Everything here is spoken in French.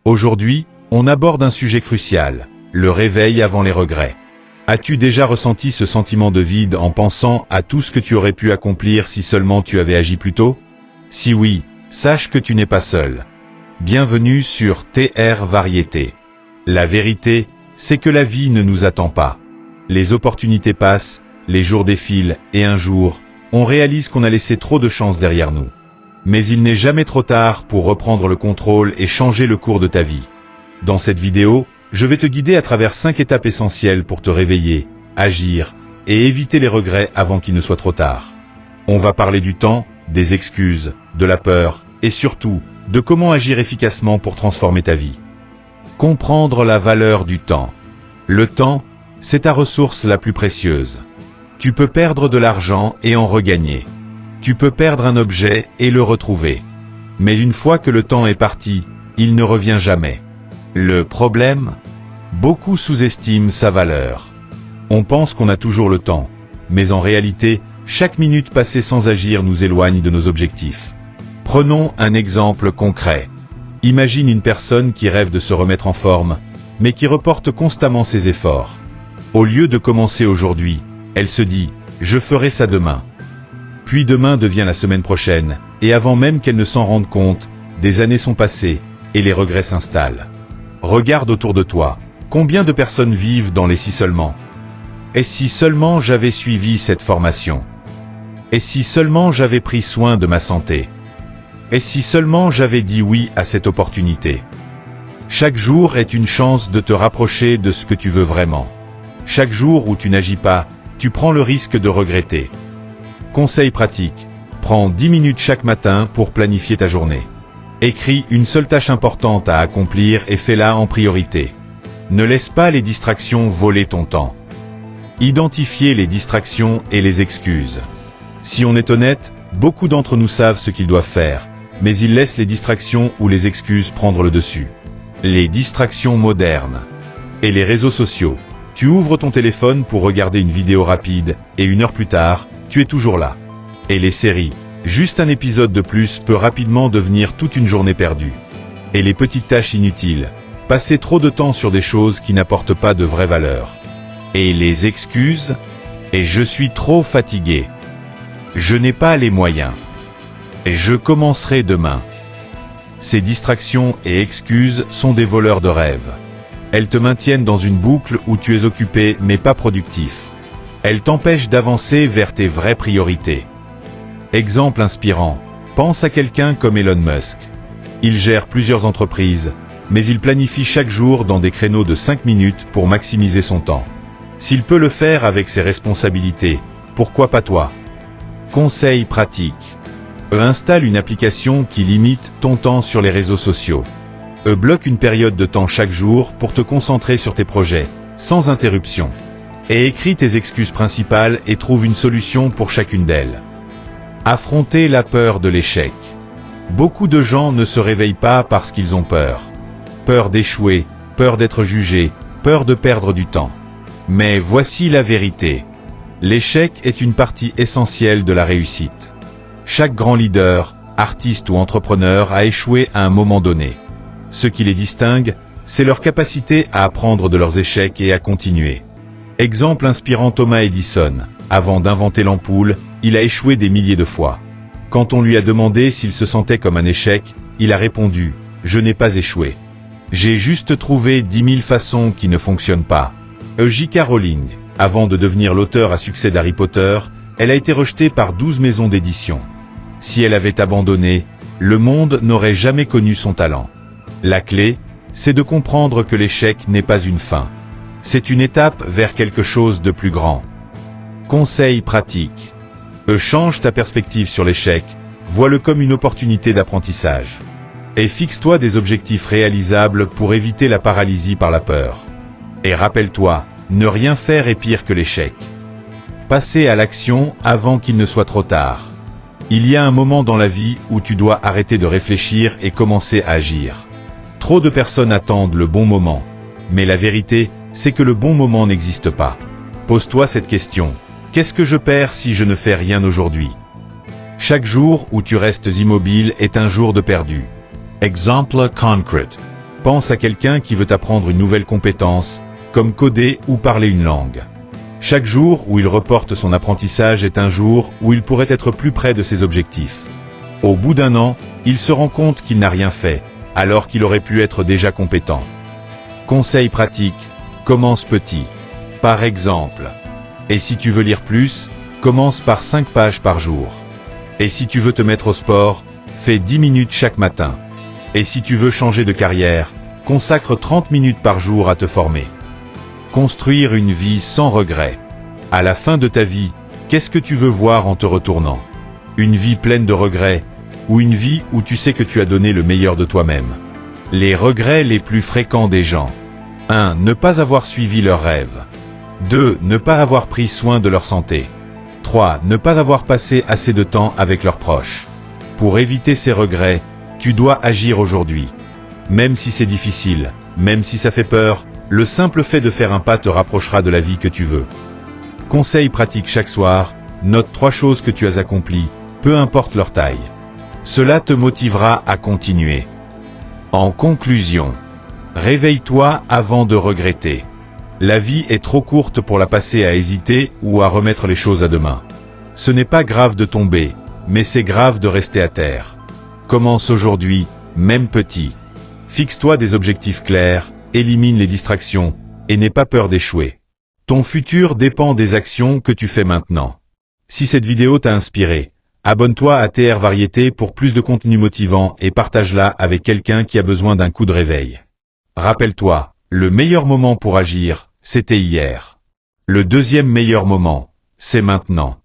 Aujourd'hui, on aborde un sujet crucial, le réveil avant les regrets. As-tu déjà ressenti ce sentiment de vide en pensant à tout ce que tu aurais pu accomplir si seulement tu avais agi plus tôt? Si oui, sache que tu n'es pas seul. Bienvenue sur TR Variété. La vérité, c'est que la vie ne nous attend pas. Les opportunités passent, les jours défilent, et un jour, on réalise qu'on a laissé trop de chances derrière nous. Mais il n'est jamais trop tard pour reprendre le contrôle et changer le cours de ta vie. Dans cette vidéo, je vais te guider à travers 5 étapes essentielles pour te réveiller, agir, et éviter les regrets avant qu'il ne soit trop tard. On va parler du temps, des excuses, de la peur, et surtout, de comment agir efficacement pour transformer ta vie. Comprendre la valeur du temps. Le temps, c'est ta ressource la plus précieuse. Tu peux perdre de l'argent et en regagner. Tu peux perdre un objet et le retrouver. Mais une fois que le temps est parti, il ne revient jamais. Le problème? Beaucoup sous-estiment sa valeur. On pense qu'on a toujours le temps, mais en réalité, chaque minute passée sans agir nous éloigne de nos objectifs. Prenons un exemple concret. Imagine une personne qui rêve de se remettre en forme, mais qui reporte constamment ses efforts. Au lieu de commencer aujourd'hui, elle se dit « je ferai ça demain ». Puis demain devient la semaine prochaine, et avant même qu'elle ne s'en rende compte, des années sont passées, et les regrets s'installent. Regarde autour de toi, combien de personnes vivent dans les si seulement? Et si seulement j'avais suivi cette formation? Et si seulement j'avais pris soin de ma santé? Et si seulement j'avais dit oui à cette opportunité? Chaque jour est une chance de te rapprocher de ce que tu veux vraiment. Chaque jour où tu n'agis pas, tu prends le risque de regretter. Conseil pratique. Prends 10 minutes chaque matin pour planifier ta journée. Écris une seule tâche importante à accomplir et fais-la en priorité. Ne laisse pas les distractions voler ton temps. Identifiez les distractions et les excuses. Si on est honnête, beaucoup d'entre nous savent ce qu'ils doivent faire, mais ils laissent les distractions ou les excuses prendre le dessus. Les distractions modernes. Et les réseaux sociaux. Tu ouvres ton téléphone pour regarder une vidéo rapide, et 1 heure plus tard, tu es toujours là. Et les séries. Juste un épisode de plus peut rapidement devenir toute une journée perdue. Et les petites tâches inutiles. Passer trop de temps sur des choses qui n'apportent pas de vraie valeur. Et les excuses. Et je suis trop fatigué. Je n'ai pas les moyens. Et je commencerai demain. Ces distractions et excuses sont des voleurs de rêves. Elles te maintiennent dans une boucle où tu es occupé mais pas productif. Elles t'empêchent d'avancer vers tes vraies priorités. Exemple inspirant. Pense à quelqu'un comme Elon Musk. Il gère plusieurs entreprises, mais il planifie chaque jour dans des créneaux de 5 minutes pour maximiser son temps. S'il peut le faire avec ses responsabilités, pourquoi pas toi? Conseil pratique. Installe une application qui limite ton temps sur les réseaux sociaux. Bloque une période de temps chaque jour pour te concentrer sur tes projets, sans interruption. Et écris tes excuses principales et trouve une solution pour chacune d'elles. Affronter la peur de l'échec. Beaucoup de gens ne se réveillent pas parce qu'ils ont peur. Peur d'échouer, peur d'être jugé, peur de perdre du temps. Mais voici la vérité. L'échec est une partie essentielle de la réussite. Chaque grand leader, artiste ou entrepreneur a échoué à un moment donné. Ce qui les distingue, c'est leur capacité à apprendre de leurs échecs et à continuer. Exemple inspirant Thomas Edison. Avant d'inventer l'ampoule, il a échoué des milliers de fois. Quand on lui a demandé s'il se sentait comme un échec, il a répondu « Je n'ai pas échoué. J'ai juste trouvé 10 000 façons qui ne fonctionnent pas ». J.K. Rowling, avant de devenir l'auteur à succès d'Harry Potter, elle a été rejetée par 12 maisons d'édition. Si elle avait abandonné, le monde n'aurait jamais connu son talent. La clé, c'est de comprendre que l'échec n'est pas une fin. C'est une étape vers quelque chose de plus grand. Conseil pratique. Change ta perspective sur l'échec, vois-le comme une opportunité d'apprentissage. Et fixe-toi des objectifs réalisables pour éviter la paralysie par la peur. Et rappelle-toi, ne rien faire est pire que l'échec. Passer à l'action avant qu'il ne soit trop tard. Il y a un moment dans la vie où tu dois arrêter de réfléchir et commencer à agir. Trop de personnes attendent le bon moment. Mais la vérité, c'est que le bon moment n'existe pas. Pose-toi cette question. Qu'est-ce que je perds si je ne fais rien aujourd'hui? Chaque jour où tu restes immobile est un jour de perdu. Exemple concret. Pense à quelqu'un qui veut apprendre une nouvelle compétence, comme coder ou parler une langue. Chaque jour où il reporte son apprentissage est un jour où il pourrait être plus près de ses objectifs. Au bout d'un an, il se rend compte qu'il n'a rien fait, alors qu'il aurait pu être déjà compétent. Conseil pratique, commence petit. Par exemple, et si tu veux lire plus, commence par 5 pages par jour. Et si tu veux te mettre au sport, fais 10 minutes chaque matin. Et si tu veux changer de carrière, consacre 30 minutes par jour à te former. Construire une vie sans regret. À la fin de ta vie, qu'est-ce que tu veux voir en te retournant? Une vie pleine de regrets, ou une vie où tu sais que tu as donné le meilleur de toi-même? Les regrets les plus fréquents des gens. 1. Ne pas avoir suivi leurs rêves. 2. Ne pas avoir pris soin de leur santé. 3. Ne pas avoir passé assez de temps avec leurs proches. Pour éviter ces regrets, tu dois agir aujourd'hui. Même si c'est difficile, même si ça fait peur, le simple fait de faire un pas te rapprochera de la vie que tu veux. Conseil pratique chaque soir, note 3 choses que tu as accomplies, peu importe leur taille. Cela te motivera à continuer. En conclusion, réveille-toi avant de regretter. La vie est trop courte pour la passer à hésiter ou à remettre les choses à demain. Ce n'est pas grave de tomber, mais c'est grave de rester à terre. Commence aujourd'hui, même petit. Fixe-toi des objectifs clairs, élimine les distractions, et n'aie pas peur d'échouer. Ton futur dépend des actions que tu fais maintenant. Si cette vidéo t'a inspiré, abonne-toi à TR Variété pour plus de contenu motivant et partage-la avec quelqu'un qui a besoin d'un coup de réveil. Rappelle-toi, le meilleur moment pour agir, c'était hier. Le deuxième meilleur moment, c'est maintenant.